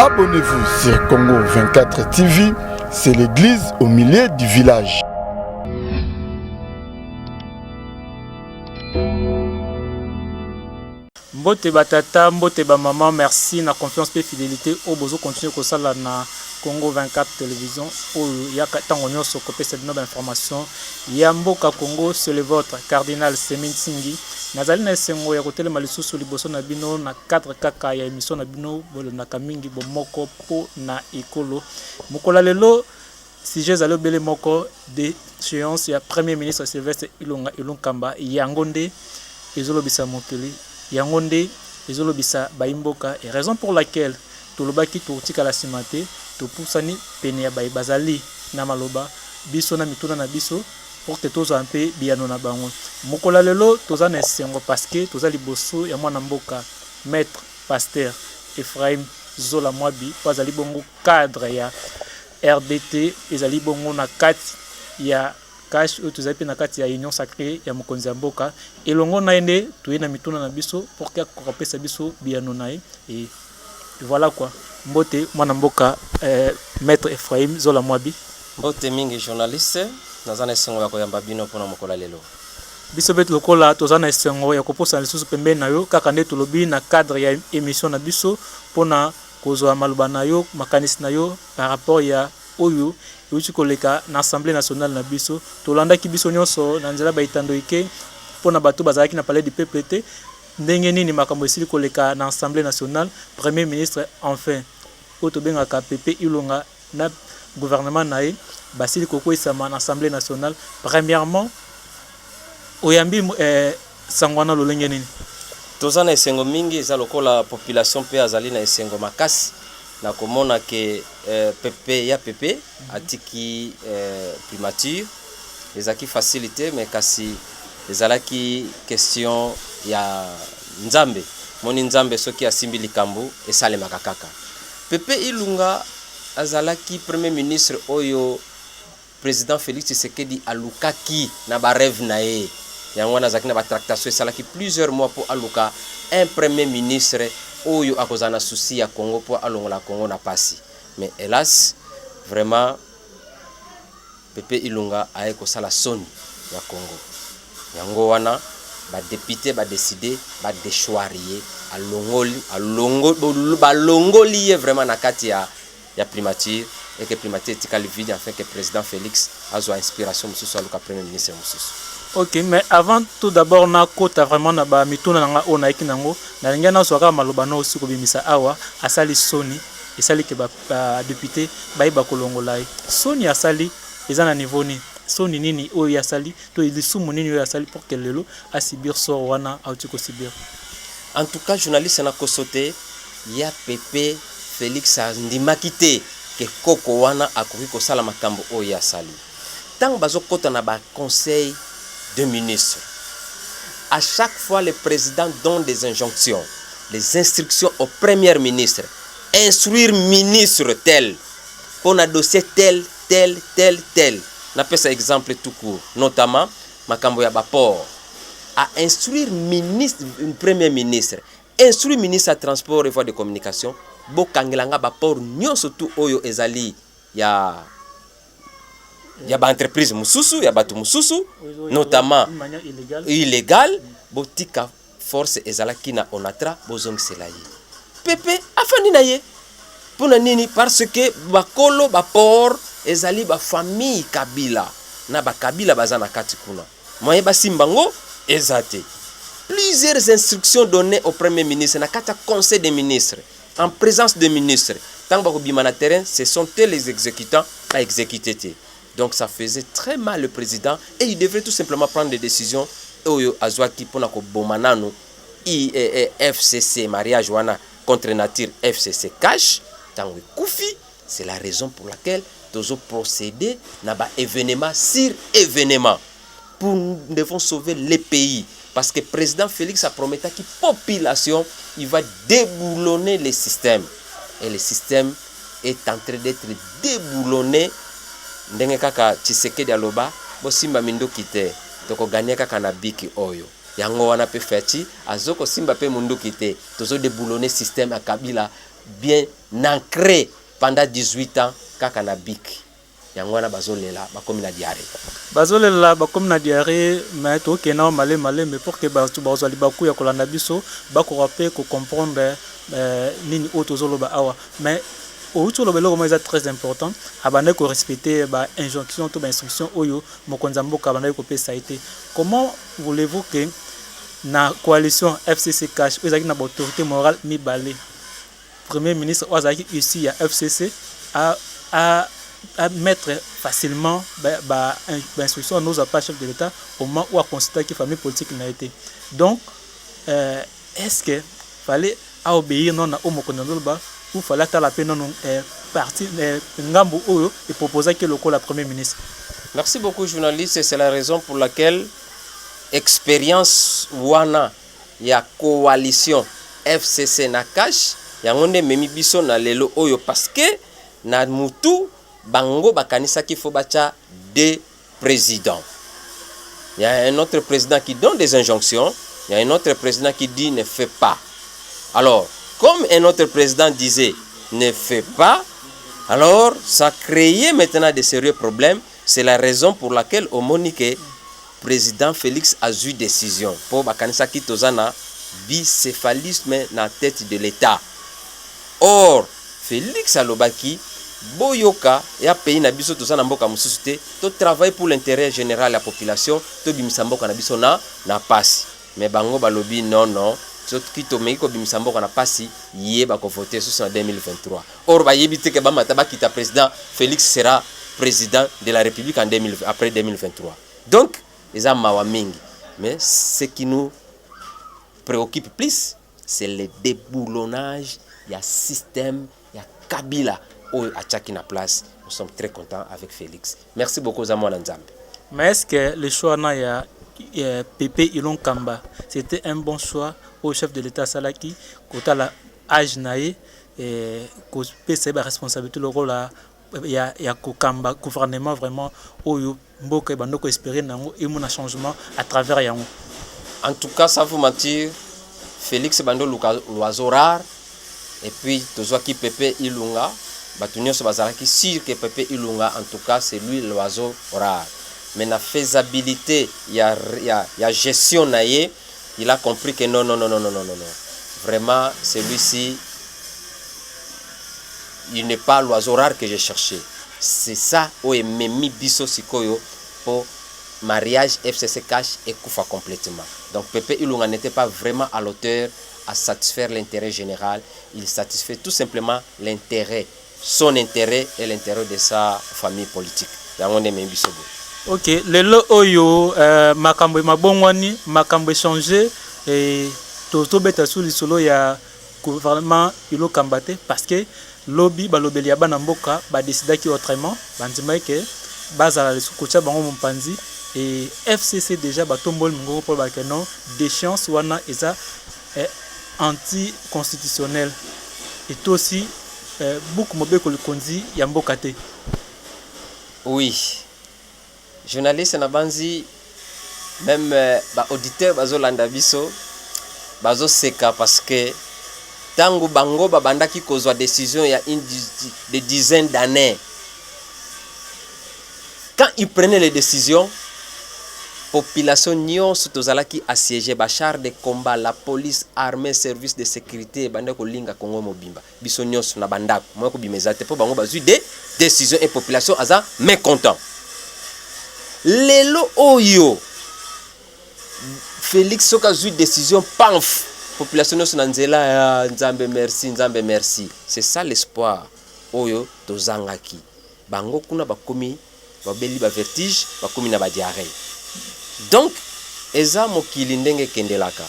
Abonnez-vous sur Congo 24 TV, c'est l'église au milieu du village. Mbote batata, mbote ba maman, merci na confiance et fidélité au bozo continuer ko sala na Congo 24 télévision au ya tango nyonso kopé cette nouvelle information ya mboka Congo c'est le vôtre cardinal Semin Singi nazali na sengo ya kotele malisusu liboso na bino na 4 kaka ya émission na bino bolona kamingi bomoko po na ekolo mokola lelo sujet zalo bele moko de séance ya premier ministre Sylvestre Ilonkamba yangonde ezolobisa mokeli yangonde ezolobisa baimboka et raison pour laquelle tolobaki totika la simate topusani pene ya bazali na maloba biso na mituna na biso pour que tozo un peu biano na bango mokola lelo toza na sengo parce que toza liboso ya mwana mboka maître pasteur Ephraim Zola Mwabi bazali bongo cadre ya RDT ezali bongo na kati ya cash ou tous na kati ya union sacrée ya mokonzi ya mboka elongo na ende toyena mituna na biso pour que kopesa biso biano nae et voilà quoi mbote mwana mboka maître Ephraim Zola Mwabi mbote mingi journaliste nazana sengo ya koyamba bino pona mokola lelo biso bet lokola tozana sengo ya koposa lisusu pembe na yo kaka nde tolobi na cadre ya émission na biso pona kozwa maluba na yo makanisi na yo par rapport ya oyo euti koleka na assemblée nationale na biso tolandaki biso nyonso na nzela baitando ike pona bato bazalaki na palais du peuple te ndenge nini makambo esili koleka na assemblée nationale premier ministre enfin oto bengaka Pepe Ilonga na gouvernement nae basili kokwesama na assemblée nationale premièrement oyambi sangwana lolenge nini tozana esengo mingi eza lokola population pe azali na esengo makasi na komona ke Pepe atiki primature ezaki facilité mais kasi ezalaki question ya nzambe moni nzambe soki asimbi likambo esalemaka kaka Pepe Ilunga azalaki premier ministre oyo président Félix Tshisekedi alukaki na ba rêve na ye yango nazaki na ba tractation esalaki plusieurs mois pour aluka un premier ministre oyo akozana souci ya Congo pour alongola Congo na pasi mais hélas vraiment Pepe Ilunga aye ko sala soni ya Congo yango wana ba député ba décider ba déchoirier alongoli vraiment na kati ya primature et que primature etikali vide afin que président Félix azwa inspiration mususu aluka premier ministre mususu. Ok, mais avant tout d'abord na kota vraiment na ba mituna nga ona ikinango na linga na soka maloba no aussi ko bimisa awa asali soni esali ke ba député ba kolongola soni asali ezana niveau ni soni nini oyo asali to ilisumu nini oyo asali pour que lelo asibir so wana autiko sibir. En tout cas journaliste na kosote ya Pepe Félix Ndimakite ke koko wana akoki ko sala makambo oyo asali tant bazokota na ba conseil de ministres. À chaque fois, le président donne des injonctions, des instructions au premier ministre. Instruire ministre tel, pour un dossier tel. On appelle ça exemple tout court. Notamment, Makambo Yabapor à instruire ministre, premier ministre, instruire ministre à transport et voies de communication. Bokangelanga Bapor, nyon surtout Oyo Ezali, ya ba entreprise mususu ya batu mususu notamment illégal botika force ezalaki na onatra bozong selaye Pepe afani na ye pona nini parce que bakolo bapor ezali ba famille Kabila na ba Kabila bazana kati kuna moye basimbango ezate plusieurs instructions données au premier ministre na kata conseil des ministres en présence des ministres tant ba ko bima na terrain ce sont les exécutants à exécuter. Donc ça faisait très mal le président et il devrait tout simplement prendre des décisions oyo azwaki pona ko bomanano FCC mariage wana contre nature FCC cash tango kufi c'est la raison pour laquelle tozo procéder na ba événement sur événement pour nous devons sauver les pays parce que président Félix a promis que population il va déboulonner les systèmes et le système est en train d'être déboulonné. Ndenge kaka Tshisekedi aloba bosimba minduki te toko gagner kaka na biki oyo yango wana pe feti azoko simba pe munduki te tozo déboulonner système ya Kabila bien ancré pendant 18 ans kaka na bik yango wana bazolela bakomi na diarrhée bazolela bakomi na diarrhée mais tokena malé mais pour que bazwali baku ya kolanda biso bakoka mpe kocomprendre nini oyo tozoloba awa mais outi oloba eloko moko eza très important abandaki korespecte bainjonction to bainstruction oyo mokonzi ya mboka abandaki kopesa ye te. Comment voulez-vous que na coalition FCC cash oyo ezalaki na baautorité morale mibale premier ministre oyo azalaki ici ya FCC à mettre facilement l'instruction nos pas chef de l'État au moment où a constaté que famille politique n'a été. Donc, est-ce que fallait obéir non au Mokonandolba ou fallait à la peine non parti Ngambo Oyo et proposer que le la premier ministre? Merci beaucoup journaliste, et c'est la raison pour laquelle expérience wana ya coalition FCC na cash yangonde memi biso na lelo oyo parce que na mutu bango bakanisa qu'il faut bacha des présidents. Il y a un autre président qui donne des injonctions, il y a un autre président qui dit ne fais pas. Alors, comme un autre président disait ne fais pas, alors ça créait maintenant de sérieux problèmes. C'est la raison pour laquelle au Monique président Félix a eu décision pour bakanisa ki tozana bicéphalisme na tête de l'État. Or, Félix Alobaki boyoka ya pays na biso tozana mboka mususu te to travaille pour l'intérêt général de la population to bimisa mboka na biso na pasi mais bango balobi non soki tomeki kobimisa mboka na pasi ye bakovote susu na 2023. Or bayebi te ke bamata bakita président Félix sera président de la République en après 2023. Donc eza mawa mingi, mais ce qui nous préoccupe plus c'est le déboulonnage ya système ya Kabila à Tchakina place. Nous sommes très contents avec Félix. Merci beaucoup Zamon Nzambe. Mais est-ce que le choix na ya Pépé Ilon Kamba c'était un bon choix au chef de l'État Salaki kota la âge naé et ko pese ba responsabilité le rôle ya ko Kamba gouvernement vraiment oyo mboka bandoko espérer nango et mon changement à travers yango. En tout cas, ça vous mentir, Félix Bando l'oiseau rare et puis tozwa ki Pépé Ilunga Batunio Sobazaraki sûr que Pépé Ilunga en tout cas c'est lui l'oiseau rare. Mais la faisabilité, il y a gestion naïe, il a compris que non. Vraiment celui-ci il n'est pas l'oiseau rare que j'ai cherché. C'est ça où est Memi Biso Sikoyo pour mariage FCC cash et Koufa complètement. Donc Pépé Ilunga n'était pas vraiment à l'auteur à satisfaire l'intérêt général, il satisfait tout simplement l'intérêt, son intérêt et l'intérêt de sa famille politique. Ok, lelo oyo makambo mabongwani makambo changé et to beta sous lisolo ya gouvernement ilo kambate parce que lobby balobeli ya bana mboka ba décidaki autrement bandima ke bazala lesukucha bango mpanzi et FCC déjà batombol ngoko pour ba kenon déchéance wana eza anti-constitutionnel et aussi beaucoup mobeko le konzi ya mboka te. Oui. Journaliste Nabanzi, même auditeur bazo landa biso bazo seka parce que tango bango babanda ki kozwa décision il y a des dizaines d'années. Quand ils prenaient les décisions, population nyonso tozalaki assiégé ba char de combat, la police, armée, service de sécurité banda ko linga Congo mobimba. Biso nyonso na bandako mo ko bimezate po bango bazui des décisions et population aza mécontent. Lelo oyo Félix soka zui décision pamf population nyonso na nzela nzambe merci. C'est ça l'espoir oyo tozangaki. Bango kuna bakomi babeli ba vertige bakomi na ba diarrhée. Donc, Eza Mokili ndenge kendelaka.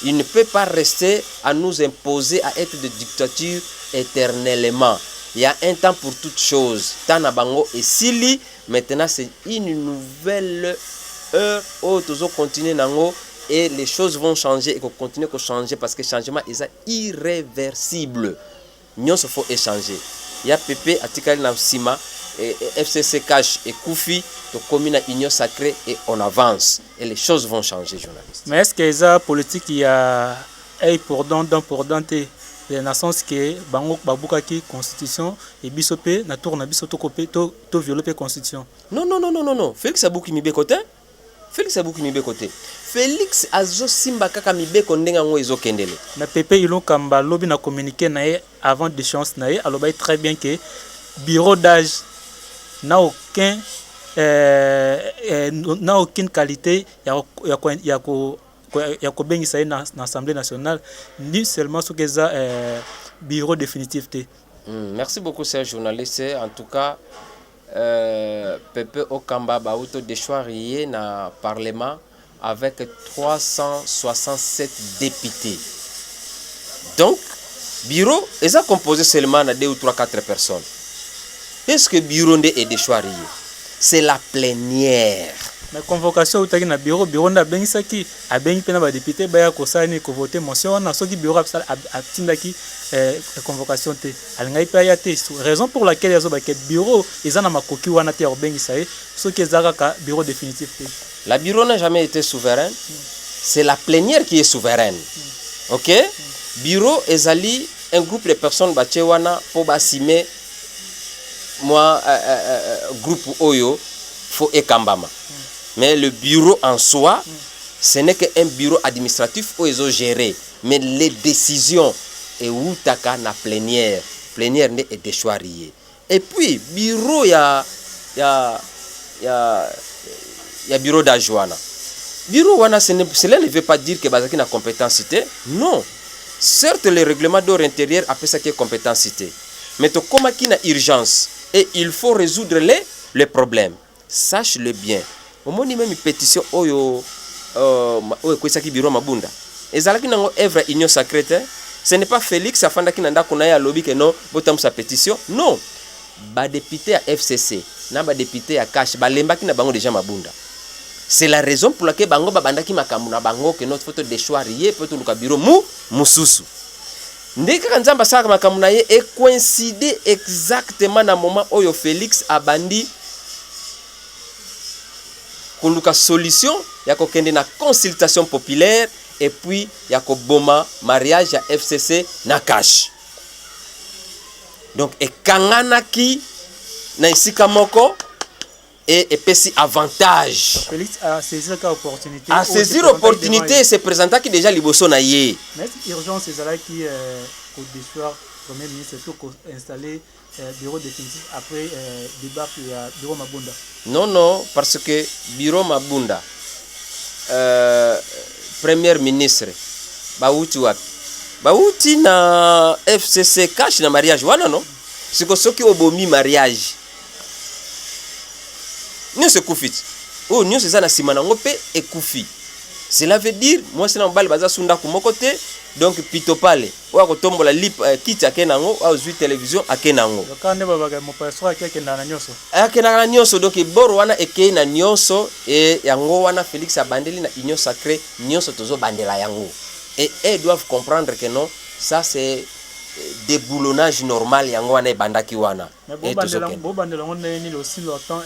Il ne peut pas rester à nous imposer à être de dictature éternellement. Il y a un temps pour toutes choses. Tanabango et Sili, maintenant c'est une nouvelle heure où nous continuer nango et les choses vont changer et qu'on continue à changer parce que le changement est irréversible. Nous il faut échanger. Il y a Pépé Atikali Sima et FCC Cash et Koufi, donc commune à union sacrée et on avance et les choses vont changer, journaliste. Mais est-ce que la politique il y a pour dent pour denter na sens que bango babukaki constitution et biso pe na tour na biso to violer pe constitution. Non. Félix abuki mibeko te. Félix azo simba kaka mibeko ndenga ngo ezo kendele. Mais Pepe Ilon Kamba lobi na communiqué na ye avant de chance na ye alobai très bien que bureau d'âge n'a aucune qualité ya ko bengisa ye na Assemblée nationale ni seulement ce que ça bureau définitif te. Merci beaucoup, cher journaliste. En tout cas, Pepe Okamba Bauto Deschouarié na Parlement avec 367 députés. Donc, bureau est composé seulement de 2 ou 3, 4 personnes. Est-ce que bureau est Deschouarié? C'est la plénière. Mais convocation utaki na bureau na bengisaki abengi pena ba député baya ko sani ko voter motion na soki bureau atindaki convocation te alingai pa ya te raison pour laquelle yazo ba ke bureau ezana makoki wana te obengisa e soki ezaka ka bureau définitif te. La bureau n'a jamais été souveraine. C'est la plénière qui est souveraine. OK? Bureau ezali un groupe de personnes bache wana po basime moi groupe oyo fo ekambama. Mais le bureau en soi, ce n'est qu'un bureau administratif où ils ont géré. Mais les décisions, et où taka na plénière n'est déchoirié. Et puis, bureau, il y a bureau d'Ajuana. Bureau, cela ne veut pas dire que Bazaki n'a compétencité. Non. Certes, le règlement d'ordre intérieur a fait ça qui est compétencité. Mais comme il y a urgence, et il faut résoudre les problèmes. Sache-le bien. Au moins même pétition oyo kwesaki bureau mabunda ezalaki nango œuvre union sacrée. Ce n'est pas Félix afanda ki nanda kuna ya lobby que non botam sa pétition. Non, ba député à FCC na ba député à cash ba lembaki na bango déjà mabunda. C'est la raison pour laquelle bango babandaki makambu na bango que notre photo de choirier peut luka bureau mususu. Ndeka nzamba saka makambu na ye et coïncider exactement na moment oyo Félix abandi kuluka solution ya kokende na consultation populaire et puis ya ko boma mariage ya FCC na cash. Donc e kangana ki na isika moko et pesi avantage. Félix a saisi la opportunité. A saisir opportunité se présenta qui déjà liboso na ye. Mais urgence c'est là qui au déchoir premier ministre pour installer bureau définitif après débat bureau Mabunda. Non, parce que bureau Mabunda, premier ministre, Bauti na FCC cash na mariage wana non? C'est que ceux qui ont bomi mariage. Nous se koufit. Oh, nous c'est ça na simana ngope et koufi. Cela veut dire moi c'est na mbali baza sunda ku mokote donc pitopale wa ko tombola lip kiti akenango au zui télévision akenango. Lokande babaga mo paso akenda na nyoso. Akenda na nyoso donc boro wana eke na nyoso et yango wana Félix abandeli na union sacrée nyoso tozo bandela yango. Et elles doivent comprendre que non, ça c'est déboulonnage normal yango wana bandaki wana. Mais bo bandela ngone ni aussi longtemps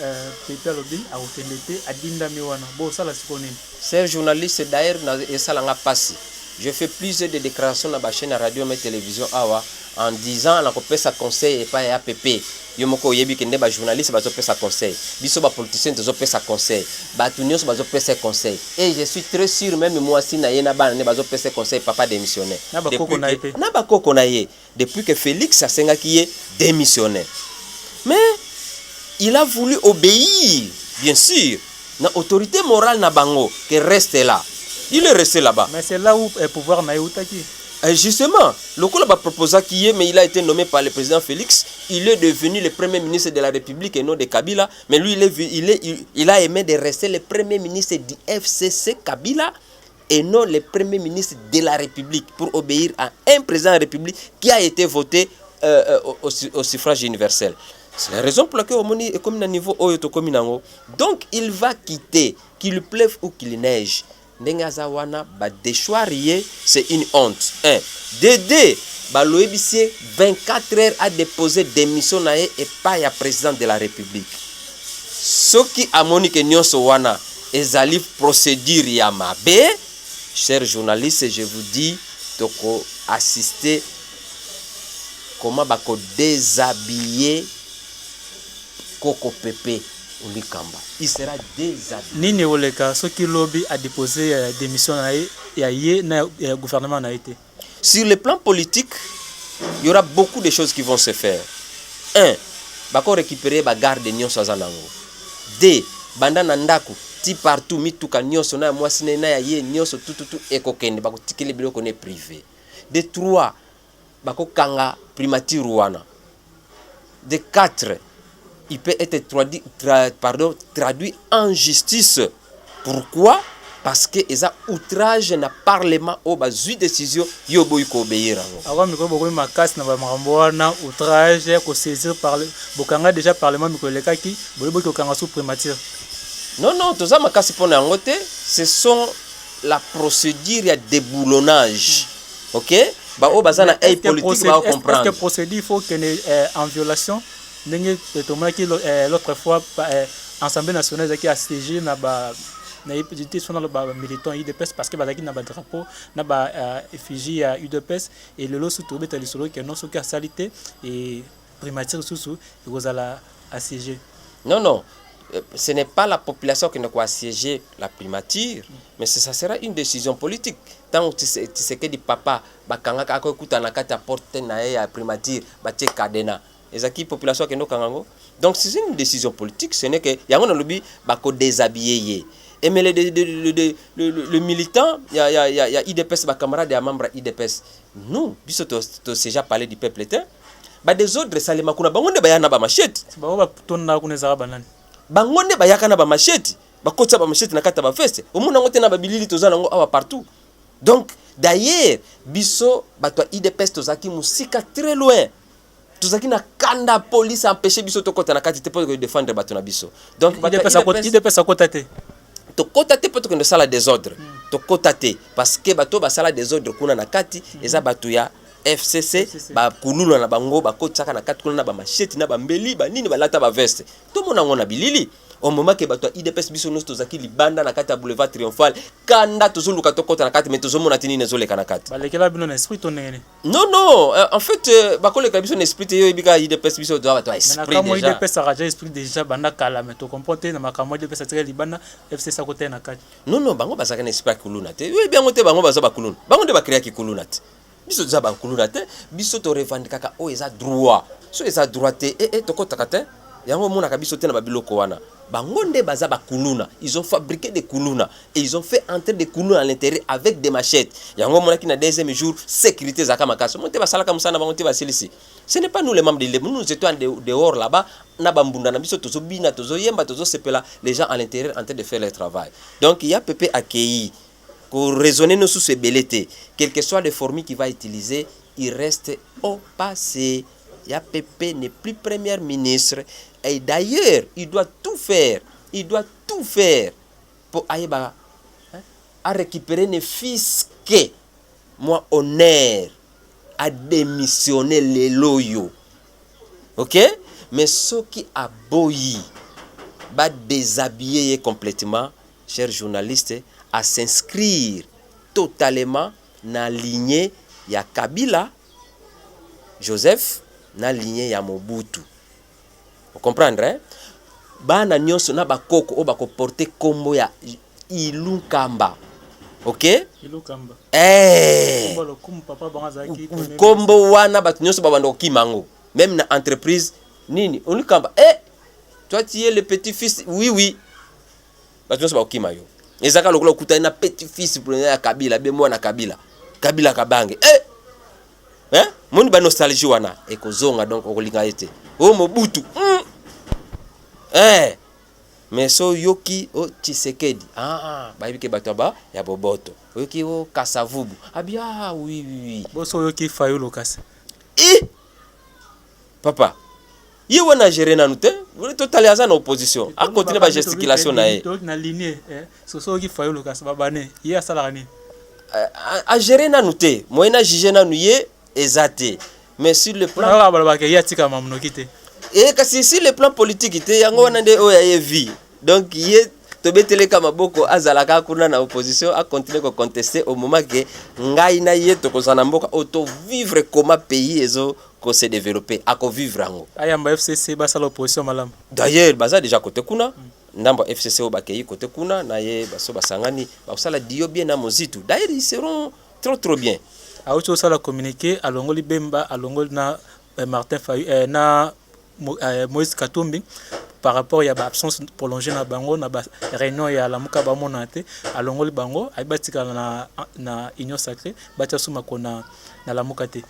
Pepe Lobi a otendete adinda mi wana. Bo sala sikoni. C'est journaliste d'ailleurs na esalanga passi. Je fais plusieurs de déclarations dans la chaîne radio et télévision awa en disant la kopesa conseil et pas ya APP. Yo moko yebi kende ba journaliste ba zo pesa conseil. Biso ba politicien zo pesa conseil. Ba tunyo ba zo pesa conseil. Et je suis très sûr même moi si na yena ba ne ba zo pesa conseil papa démissionnaire. Na ba koko na ye. Na ba koko na ye. Depuis que Félix Asenga qui est démissionnaire. Mais il a voulu obéir, bien sûr, na autorité morale na bango qui reste là. Il est resté là-bas. Mais c'est là où le pouvoir n'a utaki. Justement, le coup a proposé qui est, mais il a été nommé par le président Félix. Il est devenu le premier ministre de la République et non de Kabila. Mais lui, il a aimé de rester le premier ministre du FCC Kabila et non le premier ministre de la République pour obéir à un président de la République qui a été voté au suffrage universel. C'est la raison pour laquelle on est comme à niveau Oyotokominango. Donc il va quitter, qu'il pleuve ou qu'il neige. Nengazawana ba déchoirier, c'est une honte. 1. Dédé, ba loebisi 24 heures à déposer démission na et pas ya président de la République. Ce qui a monique nyonso wana ezali procédure ya mabe. Chers journalistes, je vous dis toko assister comment bako déshabiller Koko Pepe Olikamba. Il sera déshabillé. Nini oleka soki lobby a déposé démission na gouvernement na été. Sur le plan politique, il y aura beaucoup de choses qui vont se faire. 1. Bako récupérer ba garde nyonso azanango. 2. Banda nandaku ti partout mituka nyonso na mwasi na ya ye nyonso tout ekokende bako tikele biloko ne privé. De 3. Bako kanga primature wana. De 4. Il peut être traduit en justice. Pourquoi? Parce que ils a outrage na parlement au bazui décision yo boy ko obéir. Avant miko boko makasi na ba makambo wana outrage ko saisir par bokanga déjà parlement miko lekaki boy ko kanga sous primature. Non, tout ça makasi pona ngote, ce sont la procédure ya déboulonnage. OK? Ba o bazana ay politique ba comprendre. Est-ce que procédure il faut que en violation l'autre fois Assemblée nationale qui a siégé na ba na été sur le militant UDPS parce que bazaki na ba drapeau na ba effigie à UDPS et le lot sous tombé tali solo que non soki a salité et primature sous rozala assiégé. Non, ce n'est pas la population qui ne doit assiéger la primature, mais ça sera une décision politique. Tant que tu sais que di papa bakanga ka ko kuta na kata porte na ya primature ba tie cadena. Et population qui kangango. Donc c'est une décision politique, ce n'est que yango na lobi bako déshabiller. Et mais le militant, il y a IDPS ba camarade ya membre IDPS. Nous, biso to déjà parlé du peuple éteint. Ba des autres salima kuna bangonde bayana ba machete. Ba ba tonna kuna za banani. Bangonde bayaka na ba machete. Ba kotsa ba machete na kata ba feste. Omuna ngote na ba bilili tozana ngo awa partout. Donc d'ailleurs, biso bato IDPS tozaki musika très loin. Tozaki na kanda police empêcher biso to kota na kati te pour défendre bato na biso. Donc IDPS a kotate. To kotate pour que ne sala désordre. To kotate parce que bato ba sala désordre kuna na kati eza bato ya FCC ba kuluna na bango ba kotaka na kati kuna na ba machete na ba mbeli ba nini ba lata ba veste. To mona ngona bilili. Au moment que bato IDPS biso nous tozaki libanda na kati ya boulevard triomphal kanda tozoluka to kota na kati mais tozomona tini nezoleka na kati. Ba lekela bino na esprit tonene. Non, en fait ba koleka biso na esprit yo bika IDPS biso doit bato esprit déjà. Déjà IDPS a raja esprit déjà banda kala mais to comprendre na makambo IDPS a tiré libanda FC sa côté na kati. Non, bango basaka na esprit kuluna te. Oui bien ngote bango baza ba kuluna. Bango de ba créer ki kuluna te. Biso za ba kuluna te, biso to revendiquer ka o eza droit. So eza droit te to kota kate. Yango mona ka biso te na ba biloko wana. Bangonde baza ba kuluna, ils ont fabriqué des kuluna et ils ont fait entrer des kuluna à l'intérieur avec des machettes. Yango mona ki na deuxième jour sécurité zaka makaso. Monte ba sala ka musana bangote ba selisi. Ce n'est pas nous les membres de l'ILEB, nous étions dehors là-bas, na bambunda na biso tozo bina tozo yemba tozo sepela les gens à l'intérieur en train de faire leur travail. Donc il y a PP accueilli pour raisonner nous sous ce belleté, quel que soit le format qu'il va utiliser, il reste au passé. Il y a PP n'est plus premier ministre et d'ailleurs, il doit tout faire pour aller à récupérer les fils que moi honneur à démissionner les loyaux. OK? Mais ceux qui a boyi va déshabiller complètement, chers journalistes, à s'inscrire totalement dans la lignée ya Kabila, Joseph, na lignée ya Mobutu. Vous comprendrez? Bana nyonso na bakoko o bako porter kombo ya Ilunkamba. OK? Ilunkamba. Kombo wana batu nyonso babando kimango. Même na entreprise nini Ilunkamba. Toi tu es le petit-fils. Oui. Batu nyonso bakokima yo. Ezaka lokolo kuta na petit-fils pour ya Kabila, be mwana Kabila. Kabila kabange. Moni ba nostalgie wana ekozonga donc okolinga ete. O Mobutu. Mais so yoki o Tshisekedi. Ba yibike bato ba ya boboto. Yoki o Kasavubu. Abia oui. Boso yoki Fayulu kasa. Papa. Ye wana gérer na nute. Vous totalement à na opposition. A continuer ba gesticulation na e. Na lignée so yoki Fayulu kasa babane. Ye asala ni. A gérer na nute. Moyena juger na nuye ezate. Mais sur le plan et si sur le plan politique yango wana nde o ya vie. Donc tobetele kama boko azalaka kuna na opposition a continuer ko contester au moment que ngai na ye to kozana mboka auto vivre comme pays ezo ko se développer ako vivre ango ayamba FCC basa l'opposition malam d'ailleurs baza déjà côté kuna ndamba FCC o bakei côté kuna na ye baso basangani basala dio bien na mozitu d'ailleurs ils seront trop bien auto sala communiquer alongoli Bemba alongoli na Martin Fayulu na Moïse Katumbi par rapport à l'absence prolongée na bango na réunion ya la muka ba monate alongoli bango ay batika na union sacrée batia suma kona na la mukate.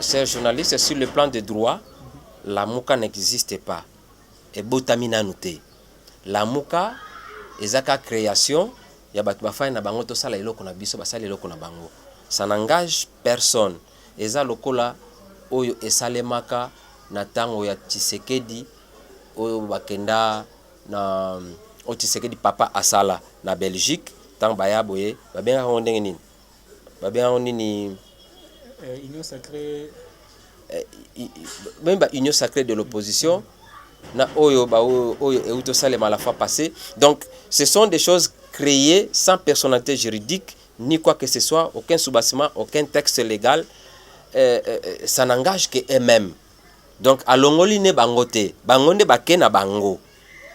Ces journalistes sur le plan des droits la muka n'existe pas et botamina nuté la muka ezaka création ya batu bafai na bango to sala eloko na biso basala eloko na bango ça n'engage personne eza lokola oyo esalemaka na tango ya Tshisekedi oyo bakenda na o Tshisekedi papa asala na Belgique tango baya boye babenga ngo ndenge nini babenga ngo nini union sacrée même union sacrée de l'opposition na oyo ba oyo euto salema la fois passée donc ce sont des choses créées sans personnalité juridique ni quoi que ce soit aucun sous-bassement aucun texte légal ça n'engage que eux-mêmes. Donc à longoli ne bangote bangonde bakena bango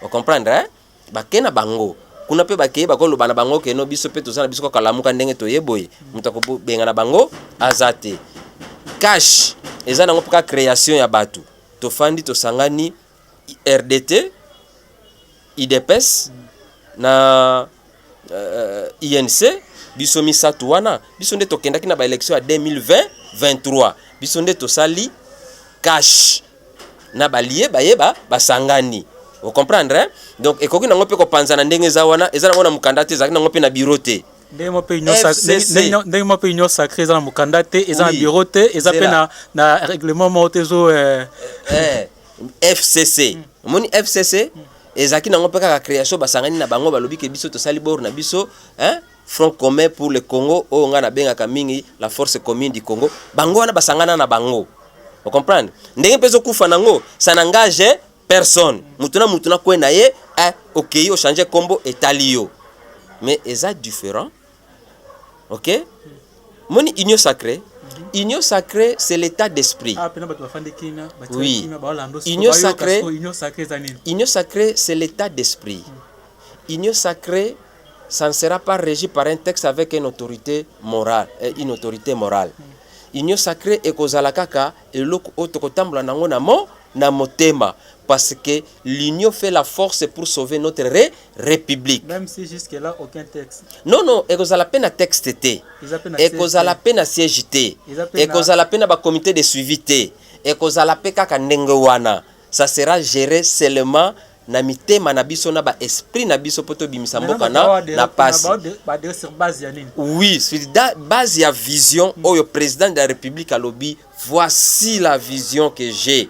vous comprendre hein bakena bango kuna pe bakei bakolo bana bango ke no biso pe tozana biso kalamuka ndenge toyeboye mutako benga na bango azate cash ezana ngopoka création ya batu to fandi to sangani RDT IDPS na INC biso misatu wana biso nde tokendaki na ba élection ya 2020-23 biso nde tosali cash na balié bayeba basangani vous comprendre hein? Donc ekoki nango pe ko panzana ndenge za wana ezana ngona mukandate ezaki nango pe na bureau te ndenge mo pe union sacrée ezana mukandate ezana bureau te eza pe na règlement motezo FCC moni FCC ezaki nango pe ka création basangani na bango balobi ke biso tosali bor na biso hein Front commun pour le Congo o nga na benga kamingi la force commune du Congo bango wana basangana na bango vous comprenez ndenge pezo kufa nango ça n'engage personne mutuna kwena ye OK o changer combo etalio mais eza différent OK moni union sacrée c'est l'état d'esprit oui union sacrée c'est l'état d'esprit union sacrée ça ne sera pas régi par un texte avec une autorité morale. Union sacrée et kozala kaka eloko otokotambula nango na motema parce que l'union fait la force pour sauver notre république. Même si jusque là aucun texte. Non, ekozala peine à texte té. Ekozala peine à siège té. Ekozala peine à comité de suivi té. Ekozala pe kaka ndenge wana. Ça sera géré seulement na mitema na biso na ba esprit na biso poto bimisa mboka na passe sur base ya nini oui sur base ya vision oyo président de la république a lobby voici la vision que j'ai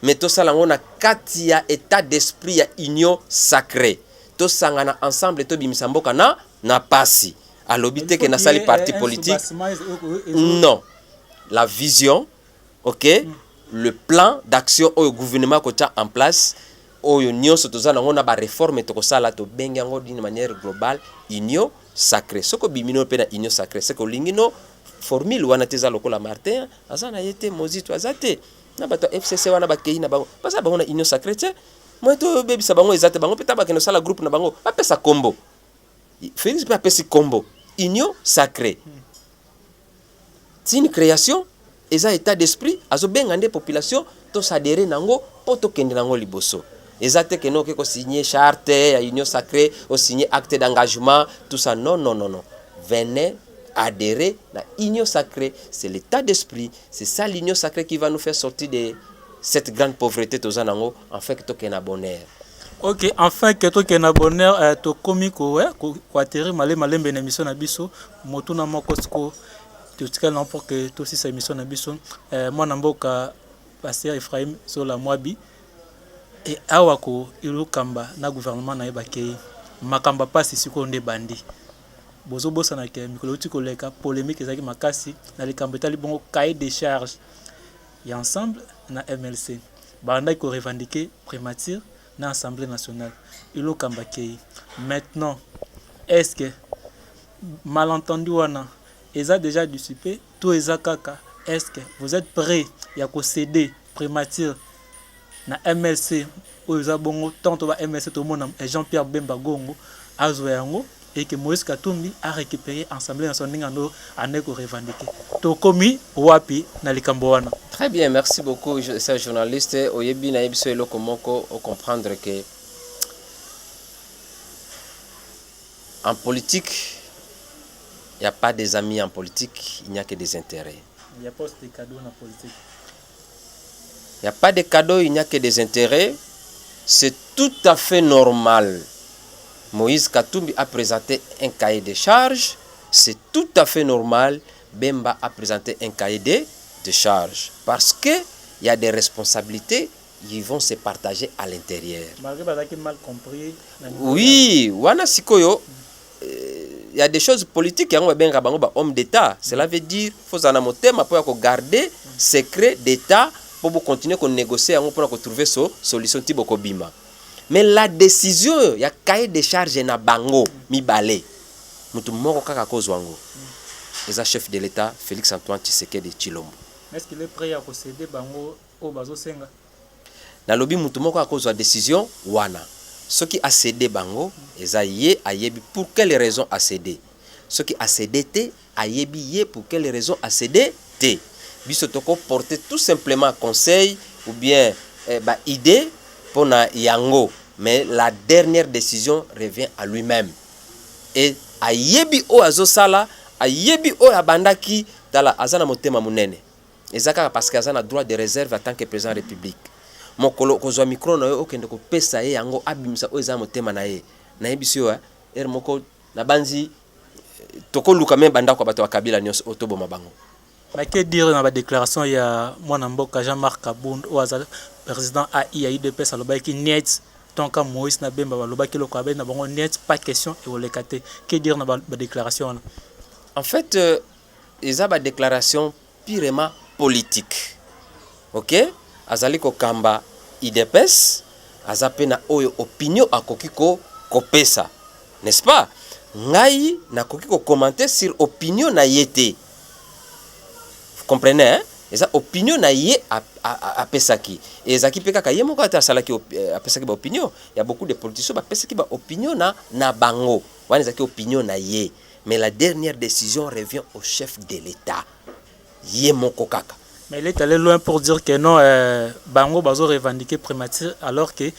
mais to sala ngona kati ya état d'esprit ya union sacrée to sangana ensemble to bimisa mboka na passe a lobby te que na sali parti politique non la vision OK le plan d'action au gouvernement ko tia en place oyo nyonso tozana ngona ba réforme to kosala to benga ngo d'une manière globale union sacrée soko bimino pe na union sacrée soko lingino formule wana teza lokola Martin azana yete mozito azate na bato FCC wana bakei na bango pasa bango na union sacrée te moto bebi sa bango ezate bango peta bakeno sala groupe na bango apesa combo Félix pe apesi combo union sacrée c'est une création eza état d'esprit azo benga nde population to s'adhérer nango poto kende nango liboso exacte que non que signer charte à union sacrée ou signer acte d'engagement tout ça non venez adhérer à union sacrée c'est l'état d'esprit c'est ça l'union sacrée qui va nous faire sortir de cette grande pauvreté tozanango en fait que to na bonheur OK enfin que to na bonheur to komiko ko atterrir malembe na mission na biso motuna moko sko to tika n'importe que to si sa mission na biso moi na mboka pasteur Ephraim sur la Moabi et awako ilukamba na gouvernement na ebakei makamba pasi siko nde bandi bozo bosa na ke mikoloti koleka polémique ezaki makasi na likambo etali bongo cahier de charge et ensemble na MLC banda ko revendiquer primature dans l'Assemblée nationale. Il Kambakei. Maintenant, est-ce que malentendu wana eza déjà dissipé tout eza kaka? Est-ce que vous êtes prêts à céder primature na MLC ou eza bongo tant va MLC tout le monde Jean-Pierre Bemba Gongo azwa yango et que Moïse Katumbi a récupéré l'Assemblée nationale en éco revendiqué to komi wapi na likambo wana? Très bien, merci beaucoup, ce journaliste. Oyebi na yebiso eloko moko o comprendre que en politique, il n'y a pas des amis en politique, il n'y a que des intérêts. Il n'y a pas de cadeaux dans la politique. Il n'y a pas de cadeaux, il n'y a que des intérêts. C'est tout à fait normal. Moïse Katumbi a présenté un cahier de charges. C'est tout à fait normal. Bemba a présenté un cahier de charges. Parce qu'il y a des responsabilités, ils vont se partager à l'intérieur. Malgré que mal compris. Oui, wana sikoyo. Il y a des choses politiques qui sont homme d'État. Cela veut dire qu'il faut garder secret d'État pour continuer à négocier pour trouver une solution. Mais la décision, il y a cahier de charges na bango, mi balé. Mutu moko kaka kozwango. Les chef de l'État, Félix Antoine Tshisekedi Tshilombo. Est-ce qu'il est prêt à céder bango au bazo senga? Na lobi mutu moko akozwa décision wana. Ce qui a cédé bango, ezaye ayebi pour quelle raison a cédé. Ce qui a cédé te ayebi ye pour quelle raison a cédé te. Biso toko porter tout simplement conseil ou bien idée pour na yango, mais la dernière décision revient à lui-même. Et ayebi o azosala, ayebi o abandaki tala azana motema munene. Ezaka parce que azana droit de réserve en tant que président de la République. Mokolo kozwa micro na yo okende ko pesa ye yango abimisa o eza motema na ye. Na yebiso moko na banzi toko luka même banda ko bato wa Kabila nyos otobo mabango. Mais que dire dans la déclaration il y a mwana mboka Jean-Marc Kabound ou azal président AIDPS alobaki net tant que Moïse na Bemba alobaki loko abe na bango net pas question et o lekate. Que dire dans la déclaration? En fait, ils ont une déclaration purement politique. OK? Azali ko kamba IDPS, azape na oyo opinion akokiko kopesa. N'est-ce pas? Ngai na kokiko commenter sur opinion na yete. Vous comprenez, hein? Eza opinion na ye a pesaki. Et ezaki peka ka yemo ka ta salaki a pesaki ba opinion. Il y a beaucoup de politiciens ba pesaki ba opinion na bango. Wana ezaki opinion na ye. Mais la dernière décision revient au chef de l'État. Yemo kokaka. Mais il est allé loin pour dire que non, bango bazo revendiquer primature alors que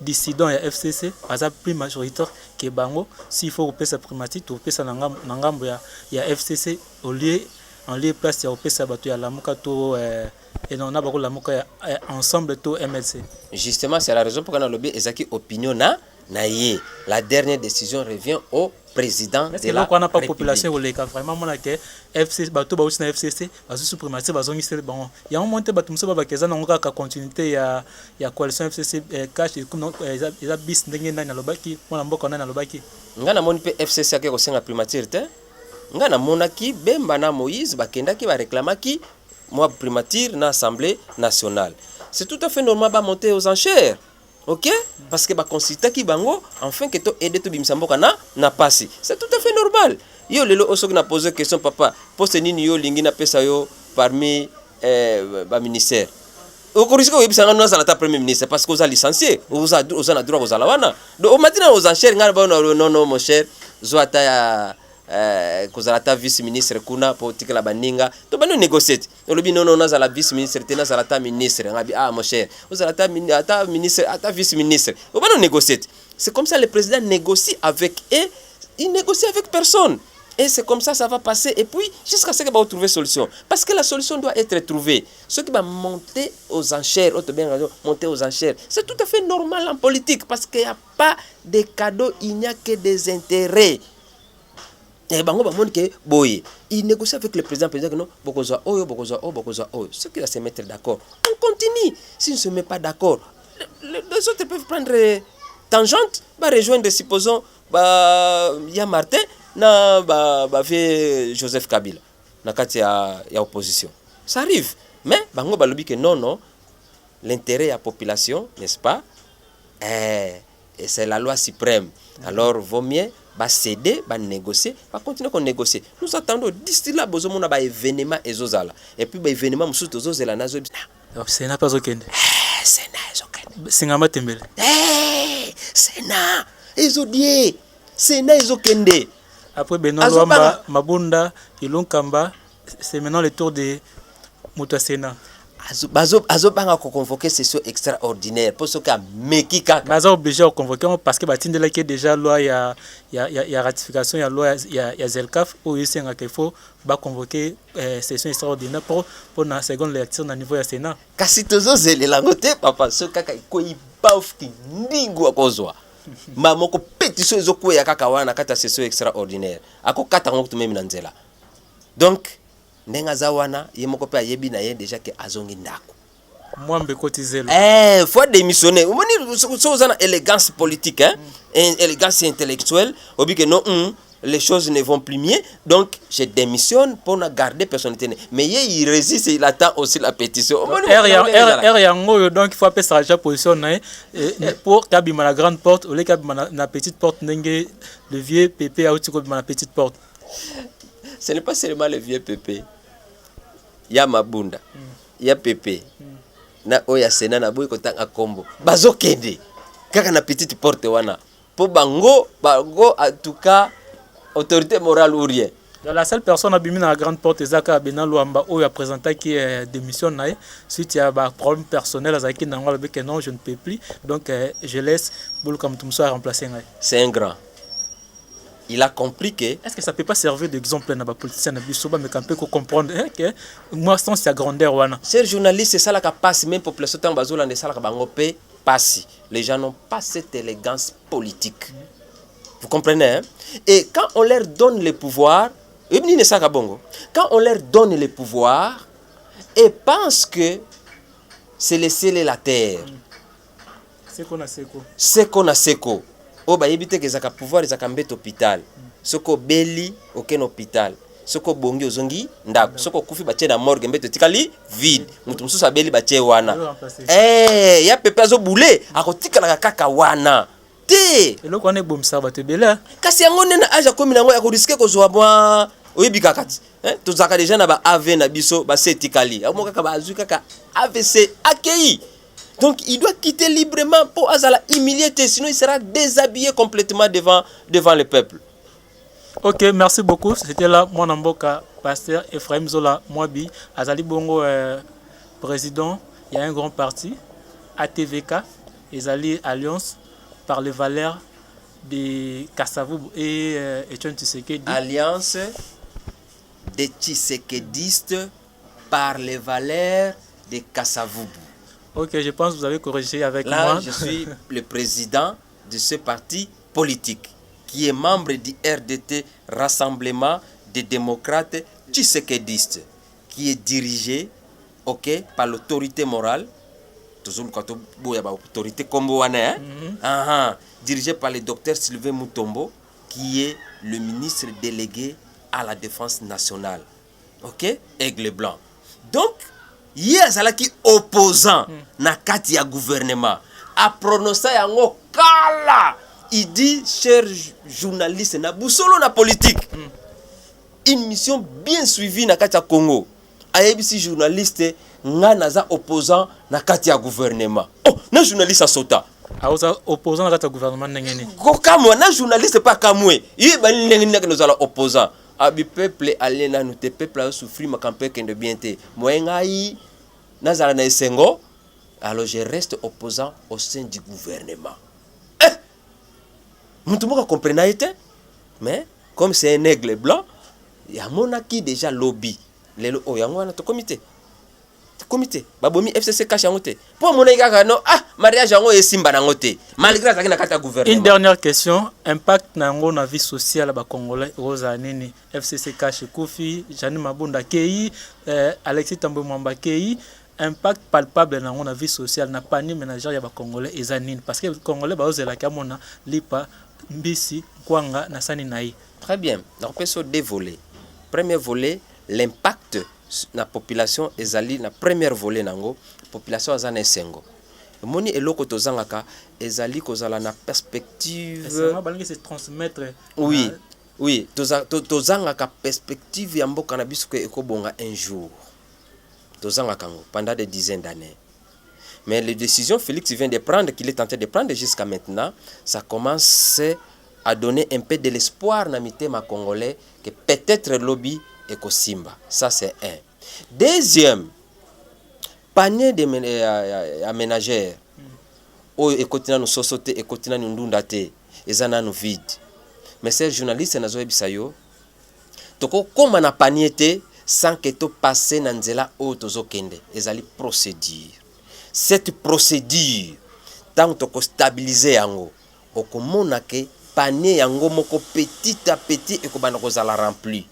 dissident ya FCC baza plus majoritaire que bango. S'il faut couper sa primature, tu couper sa ngambo ya FCC au lieu en lieu place ya couper sa bateau ya lamuka to et non na bako lamuka ensemble to MLC. Justement, c'est la raison pour laquelle on a lobby ezaki opinion na ye. La dernière décision revient au président de la République. Pas population ou les cas vraiment mon que FCC bateau ba aussi na FCC bazo suprématie bazo ngise bon. Ya on monte bato muso ba keza na ngaka continuité ya coalition FCC cash comme eza bis ndenge na lobaki mona mboka na lobaki. Ngana moni pe FCC ke ko senga primature te. Ngana monaki Bemba na Moïse bakendaki ba réclamaki moi primature na Assemblée nationale. C'est tout à fait normal ba monter aux enchères. OK? Parce que ba consulta ki bango enfin que to aider to bimisa mboka na pasi. C'est tout à fait normal. Yo lelo osoki na poser question papa, poste nini yo lingi na pesa yo parmi ba ministère. Okorisiko yebisa ngana na ta premier ministre parce que vous a licencié, vous a droit aux alawana. Donc au matin aux enchères ngana ba non mon cher, zoata ya kozalata vice ministre kuna politique la baninga to bano négocier olobi non na la vice ministre tena zalata ministre ngabi mon cher ozalata ministre ata vice ministre to bano négocier. C'est comme ça le président négocie avec et il négocie avec personne et c'est comme ça va passer et puis jusqu'à ce que va trouver solution parce que la solution doit être trouvée. Ceux qui va monter aux enchères monter aux enchères c'est tout à fait normal en politique parce qu'il n'y a pas de cadeaux, il n'y a que des intérêts. Et bango ba mon ke boye il négocie avec le président que non bokoza oyo ceux qui va se mettre d'accord on continue. Si on ne se met pas d'accord les autres peuvent prendre tangente va rejoindre supposons ya Martin na fait Joseph Kabila na kati ya opposition ça arrive mais bango ba lobi que non l'intérêt à la population, n'est-ce pas? Et c'est la loi suprême. Alors, vaut mieux céder, négocier, continuer à négocier. Nous attendons d'ici là, besoin d'un événement et zozala. Et puis, l'événement, nous sommes zozala nazo. Sénat pas okende. Sénat ezokende. Singama tembele. Sénat ezodie. Sénat ezokende. Après Benoît Luamba, Mabunda, Ilunkamba, c'est maintenant le tour de Mouta Sénat. Azobanga ko convoquer session extraordinaire pour ce cas mekika. Baza obligé à convoquer parce que batindela qui déjà loi il y a ratification, il y a loi il y a Zelcaf où il s'engage qu'il faut ba convoquer session extraordinaire pour la seconde lecture au niveau du Sénat. Kasi tozo zele la ngote papa ce kaka ko ibaf ki ndingu akozwa. Mama ko pétition ezoko ya kaka wana kata session extraordinaire. Ako kata ngo tumemi na nzela. Donc ndenga zawana yemoko pe ayebi na ye déjà que azongi ndako mwambe kotizelo faut démissionner omoni so za na élégance politique hein élégance intellectuelle obi que non les choses ne vont plus mieux donc je démissionne pour na garder personnalité mais il résiste il attend aussi la pétition yango donc il faut appeler ça la position pour kabima la grande porte ou les kabima na petite porte ndenge le vieux pépé a outi kabima na petite porte. Ce n'est pas seulement le vieux pépé. Il y a Mabunda, il y a Pépé, na oya Sénat na boy kotanga kombo. Bazo kende. Kaka na petite porte wana. Po bango en tout cas autorité morale ou rien. La seule personne à bimi dans la grande porte ezaka Benoît Luamba où il a présenté qui démissionne suite à un problème personnel azaki nangwa que non je ne peux plus donc je laisse Boulou Kamtumso remplacer. C'est un grand. Il a compris que... Est-ce que ça ne peut pas servir d'exemple à la politicien mais quand on peut comprendre que moi, c'est la grandeur. Chers journalistes, c'est ça la passe, même population tant bazola ne ça la bangopé passe. Les gens n'ont pas cette élégance politique. Vous comprenez hein? Et quand on leur donne le pouvoir, quand on leur donne le pouvoir, ils pensent que c'est le ciel et la terre. C'est qu'on a seko. C'est qu'on a seko. Oh bah éviter que zaka pouvoir zaka mbet hôpital soko beli aucun hôpital soko bongi ozongi ndako soko kufi batie na morgue mbet tikali vide mutu mususu abeli batie wana ya pepe azo boule akotikala kaka wana te eloko wana ebomisa bato ebele kasi yango nena aja komi nango ya ko risquer ko zwa bwa oyebika kati to zaka déjà na ba AV na biso ba setikali amoka ka ba azu kaka AVC accueilli. Donc il doit quitter librement pour Azala humilier, sinon il sera déshabillé complètement devant le peuple. Ok, merci beaucoup. C'était là mon amboka, pasteur Ephraim Zola Mwabi, Azali Bongo président. Il y a un grand parti, ATVK, Azali Alliance par les valeurs de Kassavou et Etienne Tshisekedi. Alliance des Tshisekedistes par les valeurs de Kassavou. Ok, je pense que vous avez corrigé avec moi. Là, je suis le président de ce parti politique qui est membre du RDT, Rassemblement des démocrates tshisekedistes, qui est dirigé par l'autorité morale, dirigé par le docteur Sylvain Mutombo, qui est le ministre délégué à la défense nationale. Ok? Aigle blanc. Donc, il y a qui opposant na kati ya gouvernement a prononcé yango kala. Il dit, chers journalistes, na bousolo na politique. Une mission bien suivie na kati ya Congo. Ayebisi journaliste nga naza opposant na kati ya gouvernement. Oh, na journaliste a sota. Aoza opposant na kati ya gouvernement ngeni. Ko kamwa na journaliste pas kamwe. Yi ba ngeni na nous ala opposant. Abi peuple alena nous te peuple a souffrir ma campagne de bienté. Moyengai nazala na esengo, alors je reste opposant au sein du gouvernement. Mutu moka comprena été, mais comme c'est un aigle blanc, il y a monaki déjà lobby. Lelo o yango na to comité. Comité babomi FCC cache yango te. Pour monaka ka no mariage yango esimba nango te. Malgré ça na kata gouvernement. Une dernière question, impact nango na vie sociale ba congolais rosa nini FCC cache Kofi, Jani Mabunda Kei, Alexis Tambo Mwamba Kei, impact palpable nango na vie sociale na panier ménagère ya ba congolais ezanine parce que congolais ba ozela ka mona lipa mbisi kwanga na sani naï. Très bien. Donc, on peut se deux volets. Premier volet, l'impact na population ezali na première volet nango population azana esengo moni eloko tozangaka ezali kozala na perspective se transmettre oui oui tozangaka perspective ya mboka na biso ke ekobonga un jour tozangaka ngo pendant des dizaines d'années. Mais les décisions Félix vient de prendre, qu'il est en train de prendre jusqu'à maintenant, ça commence à donner un peu de l'espoir dans ma Congolais que peut-être le lobby est Simba. Ça c'est un. Deuxième, panier de ménagères. Oh, et continue nous sosoter et continue nous ndundate. Et ça nous vide. Mais ces journalistes nazo ebisayo. Toko comme na panier sans que to passer na nzela o tozo kende. Ezali procédure. Cette procédure, tant que stabiliser yango, okomona ke panier yango moko petit à petit et kobana kozala rempli.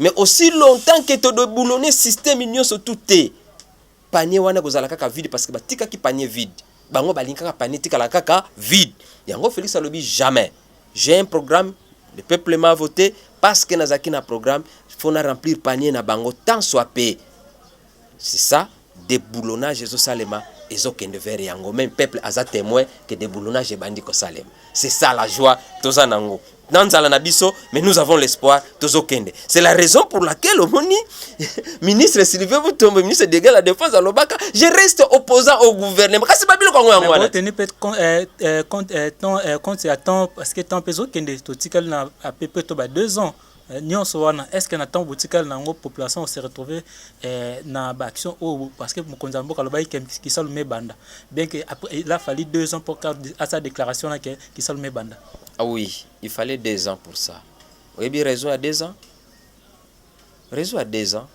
Mais aussi longtemps que to de boulonner système union sur tout est panier wana kozala kaka vide parce que batika ki panier vide. Bango balinka panier tika la kaka vide. Yango Félix alobi jamais. J'ai un programme, le peuple m'a voté parce que nazaki na programme, faut na remplir panier na bango tant soit payé. C'est ça, déboulonnage et salema. Et vers yango même peuple aza témoin que des boulonnages et bandits salem. C'est ça la joie tozanango. Nanzala nabiso mais nous avons l'espoir tozokende. C'est la raison pour laquelle au moni ministre Sylvain Boutombo ministre de la défense à Lobaka, je reste opposant au gouvernement. Kasi babilo ko yango wana. Tenir peut compte attend parce que tant peso kende totikal na à peu près 2 ans. Est-ce que nathan botikal nango population se retrouver na action parce que mokonza mboka lobai qui salume banda bien que après il a fallu 2 ans pour à sa déclaration là qui salume banda. Ah oui, il fallait 2 ans pour ça. Oui, bien raison à 2 ans. Raison à 2 ans.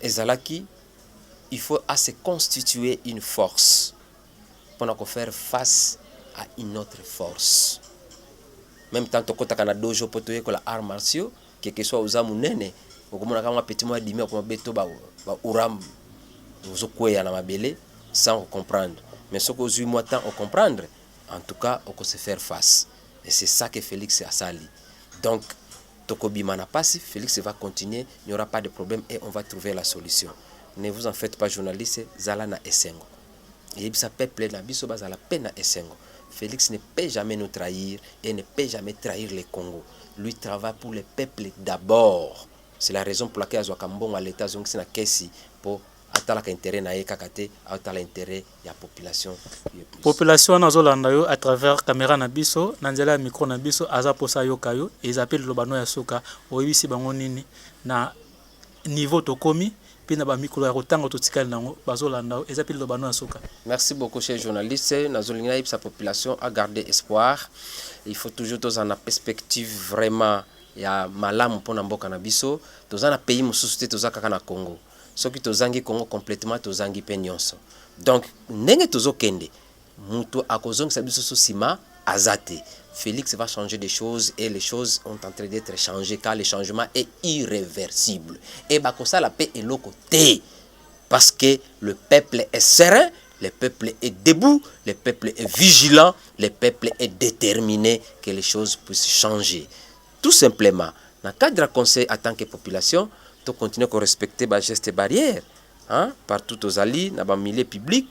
Et Zalaki, il faut à se constituer une force pour faire face à une autre force. Même tant que tu as un dojo pour les arts martiaux, que soit aux âmes nene, ou comme on a un petit mois d'hiver, comme un béto, uram, vous okoya na mabele, sans comprendre. Mais ce que vous avez temps à comprendre, en tout cas, on peut se faire face. Et c'est ça que Félix a sali. Donc, Tokobi Manapasi, Félix va continuer, il n'y aura pas de problème et on va trouver la solution. Ne vous en faites pas, journaliste, Zalana Essengo. Et ça peuple na biso bazala pena Essengo. Félix ne peut jamais nous trahir et ne peut jamais trahir les Congo. Lui travaille pour le peuple d'abord. C'est la raison pour laquelle Azwakambon à l'État c'est na kesi pour atala intérêt na ekakate atala intérêt ya population. Population na zolanda yo à travers caméra na biso, na nzela micro na biso aza posa yo kayo et ils appellent lobano ya soka oyibisi bango nini na niveau tokomi. Merci beaucoup, chers journalistes. Sa population a gardé espoir. Il faut toujours dans la perspective vraiment ya malamu pour Namboka Nabiso. Dans un pays mususte tozaka na Congo. Ce qui tozangi Congo complètement tozangi penyonso. Donc nenge tozokende mutu akozong sabiso sima azate. Félix va changer des choses et les choses ont en train d'être changées car le changement est irréversible. Et bakosa la paix est le côté parce que le peuple est serein, le peuple est debout, le peuple est vigilant, le peuple est déterminé que les choses puissent changer. Tout simplement, dans le cadre du conseil en tant que population, tu continues à respecter les gestes barrières. Hein? Partout aux alliés, dans le milieu public,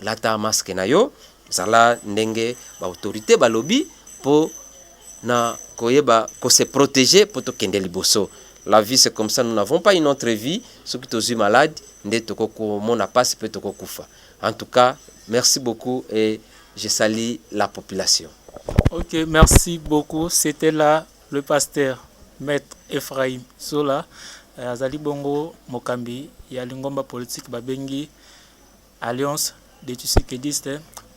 là tu as masque nayo, zala ndenge ba autorité ba lobby pour na koyeba ko se protéger pour to kende liboso. La vie c'est comme ça, nous n'avons pas une autre vie. Ceux qui sont malades, nde toko ko mona passe peut toko kufa. En tout cas, merci beaucoup et je salue la population. OK, merci beaucoup. C'était là le pasteur Maître Ephraim Sola Azali Bongo Mokambi ya lingomba politique babengi Alliance des Tshisekedistes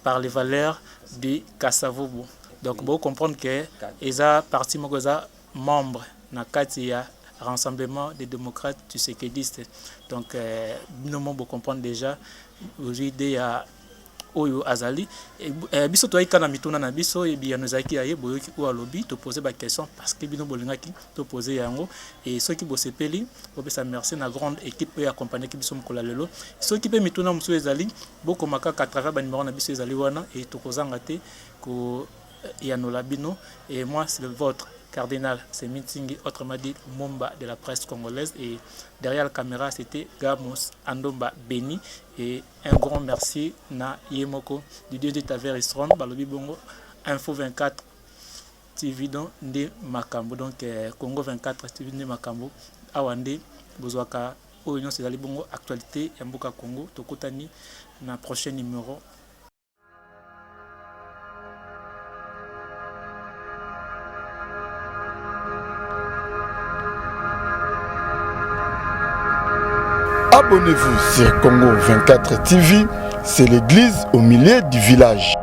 par les valeurs du Kasavubu. Donc vous comprendre que eza parti mokoza membre na kati ya Rassemblement des démocrates tshisekidistes. Donc nous vous comprendre déjà l'idée ya oyo azali biso to ikana mituna na biso e bien nozaki aye boyoki ko alobi to poser ba question parce que bino bolingaki to poser yango et ceux qui bosepeli obesa merci na grande équipe et accompagner ki biso mkola lelo ceux qui pe mituna musu ezali boko makaka à travers ba numéro na biso ezali wana et to kozanga te ko ya no labino et moi c'est le vôtre cardinal Semitsingi, autrement dit Mumba de la presse congolaise. Et derrière la caméra, c'était Gamos Andomba Beni. Et un grand merci na Yemoko du Dieu de Taverisron, Balobi Bongo, Info 24 TV de Makambo. Donc Congo 24 TV de Makambo, Awande, Bozwaka, Oyon Cézali Bongo, actualité, Yamboka Congo, Tokotani, na prochain numéro. Abonnez-vous sur Congo 24 TV, c'est l'église au milieu du village.